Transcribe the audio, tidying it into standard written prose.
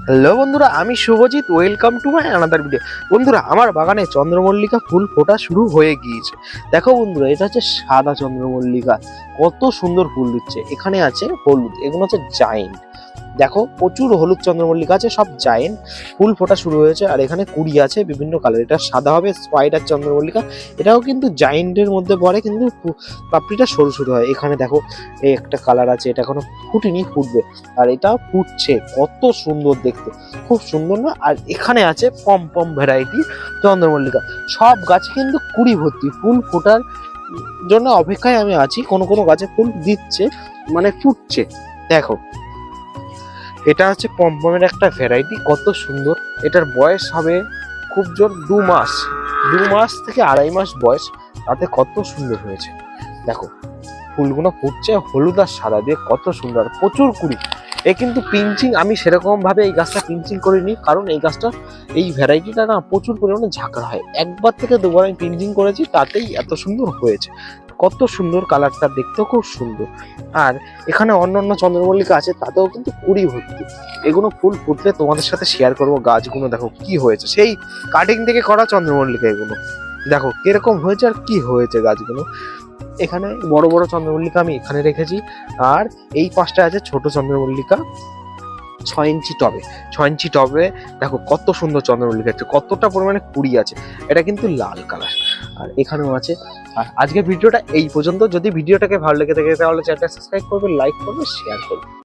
Hello বন্ধুরা, আমি Shubhajit. Welcome to my another video. বন্ধুরা, আমার বাগানে চন্দ্রমল্লিকা ফুল ফোটা শুরু হয়ে গিয়েছে। দেখো বন্ধুরা, এটা হচ্ছে সাদা চন্দ্রমল্লিকা, কত সুন্দর ফুল দিচ্ছে। এখানে আছে হলুদ, এগুলো হচ্ছে জায়েন্ট। দেখো প্রচুর হলুদ চন্দ্রমল্লিকা আছে, সব জায়েন্ট। ফুল ফোটা শুরু হয়েছে আর এখানে কুড়ি আছে বিভিন্ন কালার। এটা সাদা হবে স্পাইডার চন্দ্রমল্লিকা, এটাও কিন্তু জায়েন্টের মধ্যে পড়ে, কিন্তু পাপড়িটা সরু সরু হয়। এখানে দেখো এই একটা কালার আছে, এটা এখনো ফুটেনি, ফুটবে। আর এটা ফুটছে, কত সুন্দর দেখতে, খুব সুন্দর না? আর এখানে আছে পম পম ভ্যারাইটি চন্দ্রমল্লিকা। সব গাছে কিন্তু কুড়ি ভর্তি, ফুল ফোটার জন্য অপেক্ষায় আমি আছি। কোনো কোনো গাছে ফুল দিচ্ছে, মানে ফুটছে। দেখো, এটা হচ্ছে পমপমের একটা ভ্যারাইটি, কত সুন্দর। এটার বয়স হবে খুব জোর 2 মাস, 2 মাস থেকে 2.5 মাস বয়স। তাতে কত সুন্দর হয়েছে। দেখো ফুলগুলো ফুটছে হলুদ আর সাদা দিয়ে, কত সুন্দর, প্রচুর কুড়ি। এ কিন্তু পিঞ্চিং আমি সেরকম ভাবে এই গাছটা পিঞ্চিং করিনি, কারণ এই গাছটা, এই ভ্যারাইটিটা না প্রচুর পরিমাণে ঝাঁকড়া হয়। একবার থেকে দুবার আমি পিঞ্চিং করেছি, তাতেই এত সুন্দর হয়েছে। কত সুন্দর কালারটা, দেখতেও খুব সুন্দর। আর এখানে অন্যান্য চন্দ্রমল্লিকা আছে, তাতেও কিন্তু কুড়ি ভর্তি। এগুলো ফুল ফুটলে তোমাদের সাথে শেয়ার করবো। গাছগুলো দেখো কি হয়েছে, সেই কাটিং থেকে করা চন্দ্রমল্লিকা। এগুলো দেখো কিরকম হয়েছে আর কি হয়েছে গাছগুলো। এখানে বড় বড় চন্দ্রমল্লিকা আমি এখানে রেখেছি, আর এই পাশটা আছে ছোট চন্দ্রমল্লিকা 6 ইঞ্চি টবে। 6 ইঞ্চি টবে দেখো কত সুন্দর চন্দ্রমল্লিকা আছে, কতটা পরিমাণে কুড়ি আছে। এটা কিন্তু লাল কালার। আর এখানেও আছে। আর আজকের ভিডিওটা এই পর্যন্ত। যদি ভিডিওটাকে ভালো লেগে থাকে তাহলে চ্যানেলটা সাবস্ক্রাইব করবে, লাইক করবে, শেয়ার করবে।